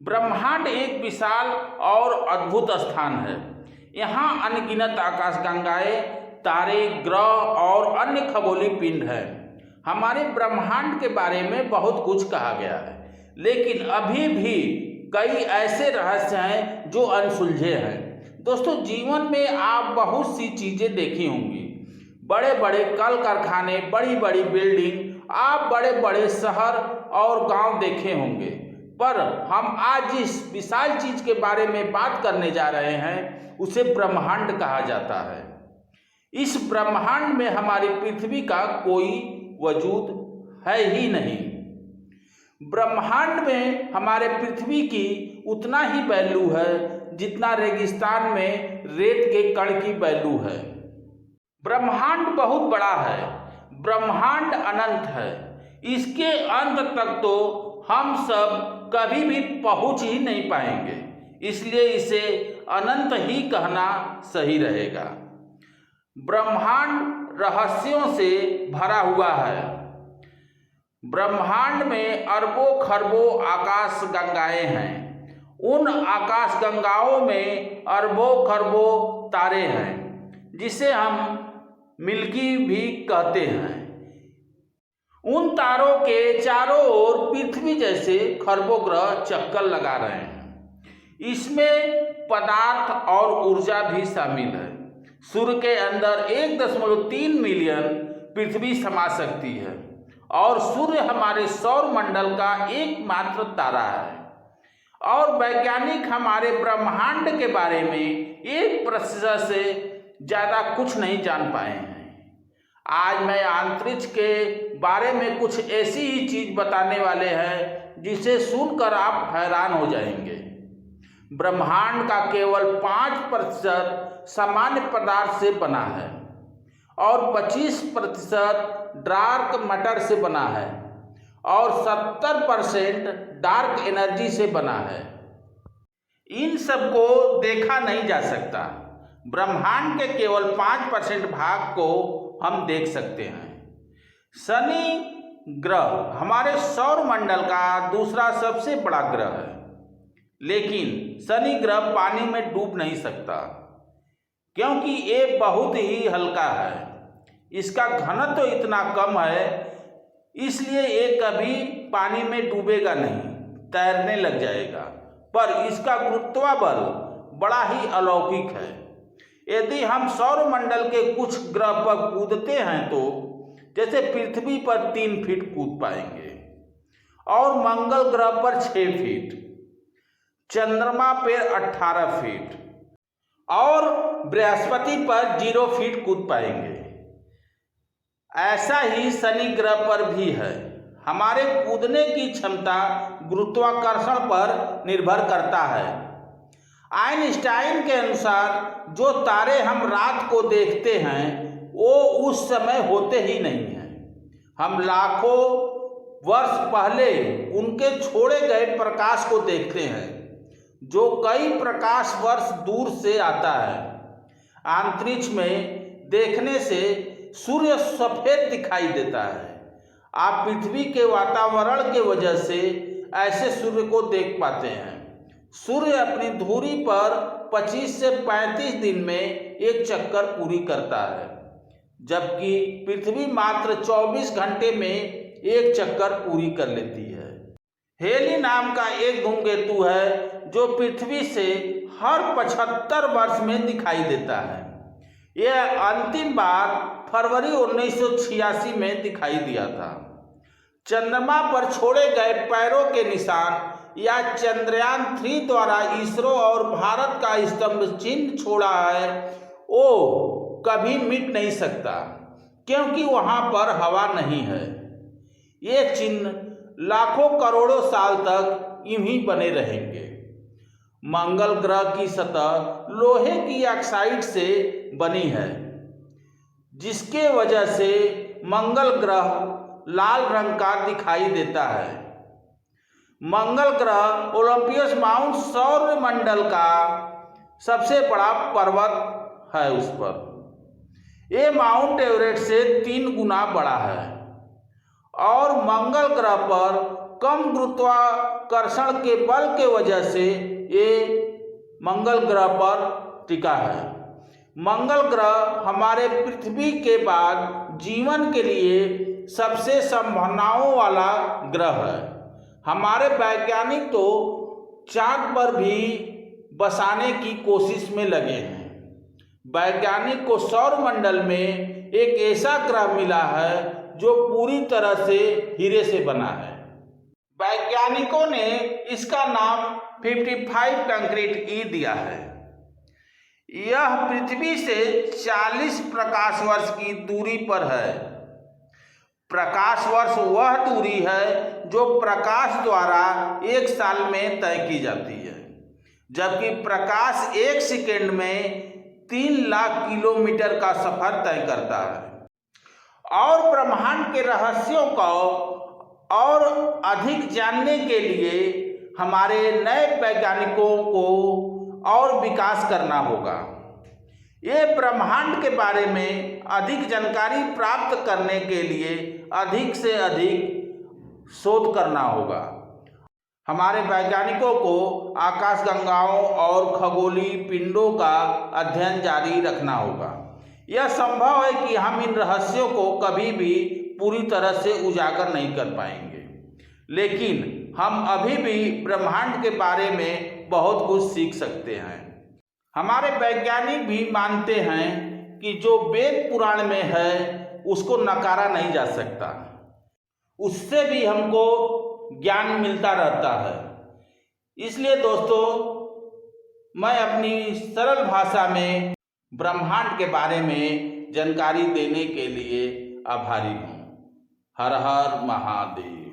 ब्रह्मांड एक विशाल और अद्भुत स्थान है। यहाँ अनगिनत आकाशगंगाएं, तारे, ग्रह और अन्य खगोलीय पिंड हैं। हमारे ब्रह्मांड के बारे में बहुत कुछ कहा गया है, लेकिन अभी भी कई ऐसे रहस्य हैं जो अनसुलझे हैं। दोस्तों, जीवन में आप बहुत सी चीज़ें देखी होंगी। बड़े बड़े कल कारखाने, बड़ी बड़ी बिल्डिंग, आप बड़े बड़े शहर और गांव देखे होंगे, पर हम आज जिस विशाल चीज के बारे में बात करने जा रहे हैं उसे ब्रह्मांड कहा जाता है। इस ब्रह्मांड में हमारी पृथ्वी का कोई वजूद है ही नहीं। ब्रह्मांड में हमारे पृथ्वी की उतना ही वैल्यू है जितना रेगिस्तान में रेत के कण की वैल्यू है। ब्रह्मांड बहुत बड़ा है, ब्रह्मांड अनंत है। इसके अंत तक तो हम सब कभी भी पहुंच ही नहीं पाएंगे, इसलिए इसे अनंत ही कहना सही रहेगा। ब्रह्मांड रहस्यों से भरा हुआ है। ब्रह्मांड में अरबों खरबों आकाश गंगाएं हैं। उन आकाश गंगाओं में अरबों खरबों तारे हैं, जिसे हम मिल्की भी कहते हैं। उन तारों के चारों ओर पृथ्वी जैसे खरबों ग्रह चक्कर लगा रहे हैं। इसमें पदार्थ और ऊर्जा भी शामिल है। सूर्य के अंदर 1.3 मिलियन पृथ्वी समा सकती है और सूर्य हमारे सौर मंडल का एकमात्र तारा है। और वैज्ञानिक हमारे ब्रह्मांड के बारे में 1% से ज़्यादा कुछ नहीं जान पाए हैं। आज मैं अंतरिक्ष के बारे में कुछ ऐसी ही चीज बताने वाले हैं जिसे सुनकर आप हैरान हो जाएंगे। ब्रह्मांड का केवल 5% सामान्य पदार्थ से बना है और 25% डार्क मैटर से बना है और 70% डार्क एनर्जी से बना है। इन सबको देखा नहीं जा सकता। ब्रह्मांड के केवल 5% भाग को हम देख सकते हैं। शनि ग्रह हमारे सौर मंडल का दूसरा सबसे बड़ा ग्रह है, लेकिन शनि ग्रह पानी में डूब नहीं सकता क्योंकि ये बहुत ही हल्का है। इसका घनत्व तो इतना कम है, इसलिए ये कभी पानी में डूबेगा नहीं, तैरने लग जाएगा। पर इसका गुरुत्वाबल बड़ा ही अलौकिक है। यदि हम सौर मंडल के कुछ ग्रह पर कूदते हैं तो जैसे पृथ्वी पर 3 फीट कूद पाएंगे और मंगल ग्रह पर 6 फीट, चंद्रमा पर 18 फीट और बृहस्पति पर 0 फीट कूद पाएंगे। ऐसा ही शनि ग्रह पर भी है। हमारे कूदने की क्षमता गुरुत्वाकर्षण पर निर्भर करता है। आइंस्टाइन के अनुसार जो तारे हम रात को देखते हैं वो उस समय होते ही नहीं हैं। हम लाखों वर्ष पहले उनके छोड़े गए प्रकाश को देखते हैं जो कई प्रकाश वर्ष दूर से आता है। अंतरिक्ष में देखने से सूर्य सफेद दिखाई देता है। आप पृथ्वी के वातावरण के वजह से ऐसे सूर्य को देख पाते हैं। सूर्य अपनी धुरी पर 25 से 35 दिन में एक चक्कर पूरी करता है, जबकि पृथ्वी मात्र 24 घंटे में एक चक्कर पूरी कर लेती है। हेली नाम का एक धूमकेतु है जो पृथ्वी से हर 75 वर्ष में दिखाई देता है। यह अंतिम बार फरवरी 1986 में दिखाई दिया था। चंद्रमा पर छोड़े गए पैरों के निशान या चंद्रयान 3 द्वारा इसरो और भारत का स्तंभ चिन्ह छोड़ा है, वो कभी मिट नहीं सकता क्योंकि वहां पर हवा नहीं है। ये चिन्ह लाखों करोड़ों साल तक यूं ही बने रहेंगे। मंगल ग्रह की सतह लोहे की ऑक्साइड से बनी है, जिसके वजह से मंगल ग्रह लाल रंग का दिखाई देता है। मंगल ग्रह ओलंपस माउंट सौर मंडल का सबसे बड़ा पर्वत है। उस पर ये माउंट एवरेस्ट से 3 गुना बड़ा है और मंगल ग्रह पर कम गुरुत्वाकर्षण के बल के वजह से ये मंगल ग्रह पर टिका है। मंगल ग्रह हमारे पृथ्वी के बाद जीवन के लिए सबसे संभावनाओं वाला ग्रह है। हमारे वैज्ञानिक तो चांद पर भी बसाने की कोशिश में लगे हैं। वैज्ञानिक को सौरमंडल में एक ऐसा ग्रह मिला है जो पूरी तरह से हीरे से बना है। वैज्ञानिकों ने इसका नाम 55 कंक्रीट ई दिया है। यह पृथ्वी से 40 प्रकाश वर्ष की दूरी पर है। प्रकाश वर्ष वह दूरी है जो प्रकाश द्वारा एक साल में तय की जाती है, जबकि प्रकाश एक सेकंड में 3 लाख किलोमीटर का सफर तय करता है। और ब्रह्मांड के रहस्यों को और अधिक जानने के लिए हमारे नए वैज्ञानिकों को और विकास करना होगा। ये ब्रह्मांड के बारे में अधिक जानकारी प्राप्त करने के लिए अधिक से अधिक शोध करना होगा। हमारे वैज्ञानिकों को आकाशगंगाओं और खगोलीय पिंडों का अध्ययन जारी रखना होगा। यह संभव है कि हम इन रहस्यों को कभी भी पूरी तरह से उजागर नहीं कर पाएंगे, लेकिन हम अभी भी ब्रह्मांड के बारे में बहुत कुछ सीख सकते हैं। हमारे वैज्ञानिक भी मानते हैं कि जो वेद पुराण में है उसको नकारा नहीं जा सकता। उससे भी हमको ज्ञान मिलता रहता है। इसलिए दोस्तों, मैं अपनी सरल भाषा में ब्रह्मांड के बारे में जानकारी देने के लिए आभारी हूँ। हर हर महादेव।